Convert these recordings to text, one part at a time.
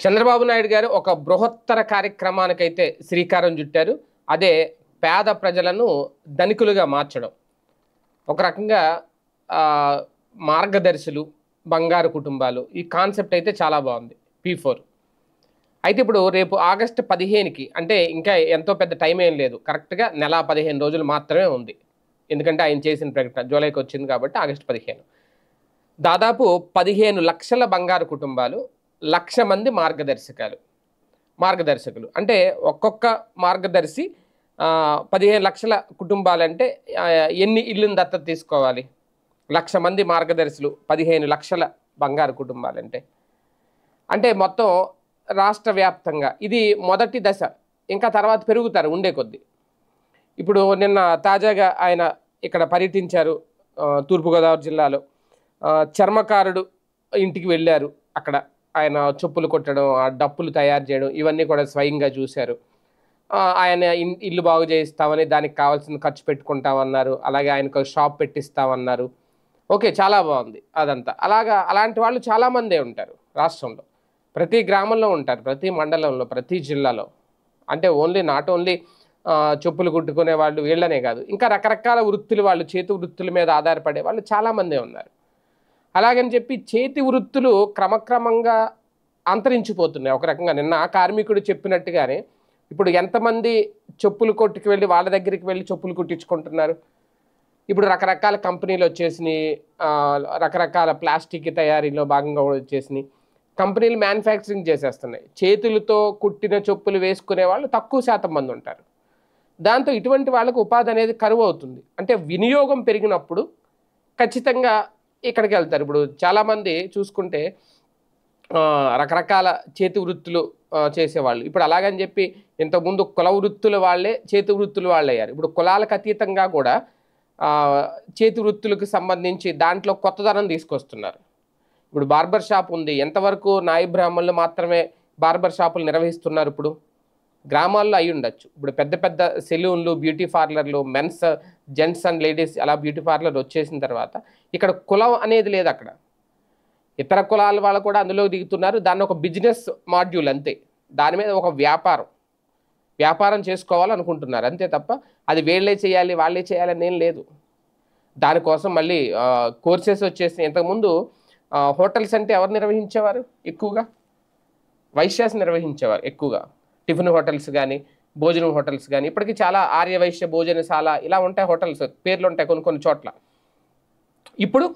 చంద్రబాబు నాయుడు గారు ఒక బృహత్తర కార్యక్రమానికైతే శ్రీకారం చుట్టారు. అదే పేద ప్రజలను ధనికులుగా మార్చడం. ఒక రకంగా మార్గదర్శులు, బంగారు కుటుంబాలు, ఈ కాన్సెప్ట్ అయితే చాలా బాగుంది. P4 అయితే ఇప్పుడు రేపు ఆగస్టు 15కి, అంటే ఇంకా ఎంతో పెద్ద టైం ఏం లేదు, కరెక్ట్గా నెల 15 రోజులు మాత్రమే ఉంది. ఎందుకంటే ఆయన చేసిన ప్రకటన జూలైకి వచ్చింది కాబట్టి ఆగస్టు 15. దాదాపు 15 లక్షల బంగారు కుటుంబాలు, 1,00,000 మంది మార్గదర్శకులు. అంటే ఒక్కొక్క మార్గదర్శి 15 లక్షల కుటుంబాలంటే ఎన్ని ఇళ్ళని దత్తత తీసుకోవాలి? 1,00,000 మంది మార్గదర్శులు, 15 లక్షల బంగారు కుటుంబాలంటే అంటే మొత్తం రాష్ట్ర వ్యాప్తంగా ఇది మొదటి దశ. ఇంకా తర్వాత పెరుగుతారు ఉండే కొద్దీ. ఇప్పుడు నిన్న తాజాగా ఆయన ఇక్కడ పర్యటించారు తూర్పుగోదావరి జిల్లాలో. చర్మకారుడు ఇంటికి వెళ్ళారు. అక్కడ ఆయన చెప్పులు కొట్టడం, ఆ డప్పులు తయారు చేయడం, ఇవన్నీ కూడా స్వయంగా చూశారు. ఆయన ఇల్లు బాగు చేయిస్తామని దానికి కావాల్సిన ఖర్చు పెట్టుకుంటామన్నారు. అలాగే ఆయనకు షాప్ పెట్టిస్తామన్నారు. ఓకే, చాలా బాగుంది అదంతా. అలాంటి వాళ్ళు చాలామందే ఉంటారు రాష్ట్రంలో. ప్రతి గ్రామంలో ఉంటారు, ప్రతి మండలంలో, ప్రతి జిల్లాలో. అంటే నాట్ ఓన్లీ చెప్పులు కుట్టుకునే వాళ్ళు వీళ్ళనే కాదు, ఇంకా రకరకాల వృత్తులు, వాళ్ళు చేతి వృత్తుల మీద ఆధారపడే వాళ్ళు చాలామందే ఉన్నారు. అలాగని చెప్పి చేతి వృత్తులు క్రమక్రమంగా అంతరించిపోతున్నాయి. ఒక రకంగా నిన్న కార్మికుడు చెప్పినట్టుగానే ఇప్పుడు ఎంతమంది చెప్పులు కొట్టుకు వెళ్ళి వాళ్ళ దగ్గరికి వెళ్ళి చెప్పులు కుట్టించుకుంటున్నారు. ఇప్పుడు రకరకాల కంపెనీలు వచ్చేసినాయి, రకరకాల ప్లాస్టిక్ తయారీలో భాగంగా వచ్చేసినాయి. కంపెనీలు మ్యానుఫ్యాక్చరింగ్ చేసేస్తున్నాయి. చేతులతో కుట్టిన చెప్పులు వేసుకునే వాళ్ళు తక్కువ శాతం మంది ఉంటారు. దాంతో ఇటువంటి వాళ్ళకు ఉపాధి అనేది కరువు అవుతుంది. అంటే వినియోగం పెరిగినప్పుడు ఖచ్చితంగా ఇక్కడికి వెళ్తారు. ఇప్పుడు చాలామంది చూసుకుంటే రకరకాల చేతి వృత్తులు చేసేవాళ్ళు ఇప్పుడు అలాగని చెప్పి ఇంతకుముందు కుల వృత్తుల వాళ్ళే చేతి వృత్తులు వాళ్ళు అయ్యారు. ఇప్పుడు కులాలకు అతీతంగా కూడా చేతి వృత్తులకు సంబంధించి దాంట్లో కొత్తదనం తీసుకొస్తున్నారు. ఇప్పుడు బార్బర్ షాప్ ఉంది. ఎంతవరకు నాయి బ్రాహ్మణులు మాత్రమే బార్బర్ షాపులు నిర్వహిస్తున్నారు? ఇప్పుడు గ్రామాల్లో అయి ఉండొచ్చు. ఇప్పుడు పెద్ద పెద్ద సెలూన్లు, బ్యూటీ పార్లర్లు, మెన్స్, జెంట్స్ అండ్ లేడీస్ అలా బ్యూటీ పార్లర్ వచ్చేసిన తర్వాత ఇక్కడ కులం అనేది లేదు. అక్కడ ఇతర కులాల వాళ్ళు కూడా అందులో దిగుతున్నారు. దాన్ని ఒక బిజినెస్ మాడ్యూల్ అంతే. దాని మీద ఒక వ్యాపారం చేసుకోవాలనుకుంటున్నారు అంతే తప్ప అది వాళ్ళే చేయాలని ఏం లేదు. దానికోసం మళ్ళీ కోర్సెస్ వచ్చేసి ఇంతకుముందు హోటల్స్ అంటే ఎవరు నిర్వహించేవారు? ఎక్కువగా వైశ్యాస్ నిర్వహించేవారు. ఎక్కువగా టిఫిన్ హోటల్స్ కానీ, భోజనం హోటల్స్ కానీ, ఇప్పటికీ చాలా ఆర్యవైశ్య భోజనశాల ఇలా ఉంటాయి హోటల్స్, పేర్లు ఉంటాయి కొన్ని చోట్ల. ఇప్పుడు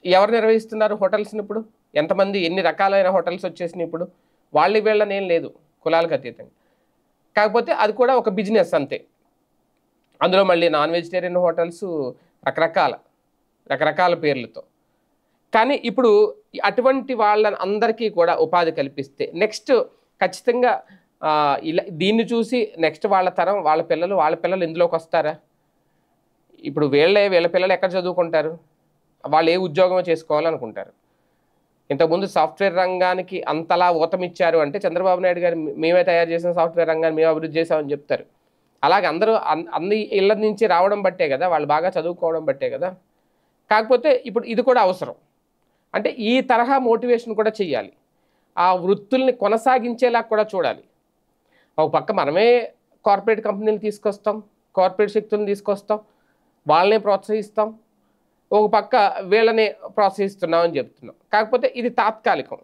ఎవరు నిర్వహిస్తున్నారు హోటల్స్ని? ఇప్పుడు ఎంతమంది, ఎన్ని రకాలైన హోటల్స్ వచ్చేసినాయి. ఇప్పుడు వీళ్ళని ఏం లేదు, కులాలకు అతీతంగా. కాకపోతే అది కూడా ఒక బిజినెస్ అంతే. అందులో మళ్ళీ నాన్ వెజిటేరియన్ హోటల్స్ రకరకాల పేర్లతో. కానీ ఇప్పుడు అటువంటి వాళ్ళని అందరికీ కూడా ఉపాధి కల్పిస్తే నెక్స్ట్ ఖచ్చితంగా దీన్ని చూసి నెక్స్ట్ వాళ్ళ తరం, వాళ్ళ పిల్లలు ఇందులోకి వస్తారా? ఇప్పుడు వీళ్ళ పిల్లలు ఎక్కడ చదువుకుంటారు? వాళ్ళు ఏ ఉద్యోగం చేసుకోవాలనుకుంటారు? ఇంతకుముందు సాఫ్ట్వేర్ రంగానికి అంతలా ఊతమిచ్చారు అంటే చంద్రబాబు నాయుడు గారు మేమే తయారు చేసిన సాఫ్ట్వేర్ రంగాన్ని మేము అభివృద్ధి చేసామని చెప్తారు. అలాగే అందరూ అన్ని ఇళ్ళ నుంచి రావడం బట్టే కదా, వాళ్ళు బాగా చదువుకోవడం బట్టే కదా. కాకపోతే ఇప్పుడు ఇది కూడా అవసరం. అంటే ఈ తరహా మోటివేషన్ కూడా చెయ్యాలి. ఆ వృత్తుల్ని కొనసాగించేలా కూడా చూడాలి. ఒక పక్క మనమే కార్పొరేట్ కంపెనీలు తీసుకొస్తాం, కార్పొరేట్ శక్తులను తీసుకొస్తాం, వాళ్ళనే ప్రోత్సహిస్తాం. ఒక పక్క వీళ్ళని ప్రోత్సహిస్తున్నాం అని చెప్తున్నాం. కాకపోతే ఇది తాత్కాలికం.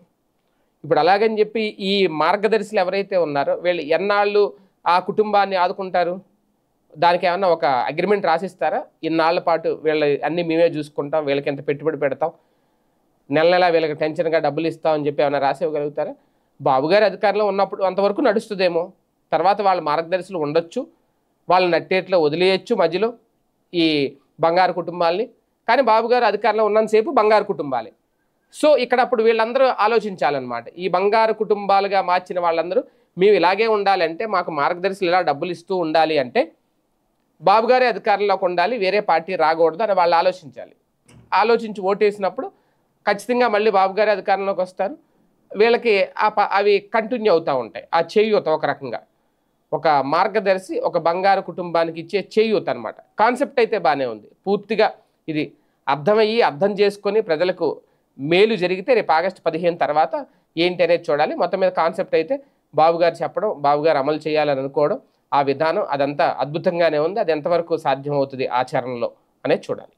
ఇప్పుడు అలాగని చెప్పి ఈ మార్గదర్శులు ఎవరైతే ఉన్నారో వీళ్ళు ఎన్నాళ్ళు ఆ కుటుంబాన్ని ఆదుకుంటారు? దానికి ఏమన్నా ఒక అగ్రిమెంట్ రాసిస్తారా? ఇన్నాళ్ల పాటు వీళ్ళ అన్నీ మేమే చూసుకుంటాం, వీళ్ళకి ఎంత పెట్టుబడి పెడతాం, నెల వీళ్ళకి టెన్షన్గా డబ్బులు ఇస్తామని చెప్పి ఏమైనా రాసి ఇవ్వగలుగుతారా? బాబుగారి అధికారంలో ఉన్నప్పుడు అంతవరకు నడుస్తుందేమో. తర్వాత వాళ్ళ మార్గదర్శులు ఉండొచ్చు, వాళ్ళు నట్టేట్లో వదిలేయచ్చు మధ్యలో ఈ బంగారు కుటుంబాలని. కానీ బాబుగారు అధికారంలో ఉన్నంతసేపు బంగారు కుటుంబాలే. సో ఇక్కడ అప్పుడు వీళ్ళందరూ ఆలోచించాలన్నమాట. ఈ బంగారు కుటుంబాలుగా మార్చిన వాళ్ళందరూ మేము ఇలాగే ఉండాలంటే, మాకు మార్గదర్శులు ఇలా డబ్బులు ఇస్తూ ఉండాలి అంటే బాబుగారే అధికారంలోకి ఉండాలి, వేరే పార్టీ రాకూడదు అని వాళ్ళు ఆలోచించాలి. ఆలోచించి ఓటేసినప్పుడు ఖచ్చితంగా మళ్ళీ బాబుగారే అధికారంలోకి వస్తారు. వీళ్ళకి అవి కంటిన్యూ అవుతూ ఉంటాయి. ఆ చేయూత ఒక రకంగా ఒక మార్గదర్శి ఒక బంగారు కుటుంబానికి ఇచ్చే చేయూత అనమాట. కాన్సెప్ట్ అయితే బాగానే ఉంది. పూర్తిగా ఇది అర్థం చేసుకొని ప్రజలకు మేలు జరిగితే రేపు ఆగస్టు 15 తర్వాత ఏంటి అనేది చూడాలి. మొత్తం మీద కాన్సెప్ట్ అయితే బాబు గారు చెప్పడం, బాబు గారు అమలు చేయాలని అనుకోవడం, ఆ విధానం అదంతా అద్భుతంగానే ఉంది. అది ఎంతవరకు సాధ్యమవుతుంది ఆచరణలో అనేది చూడాలి.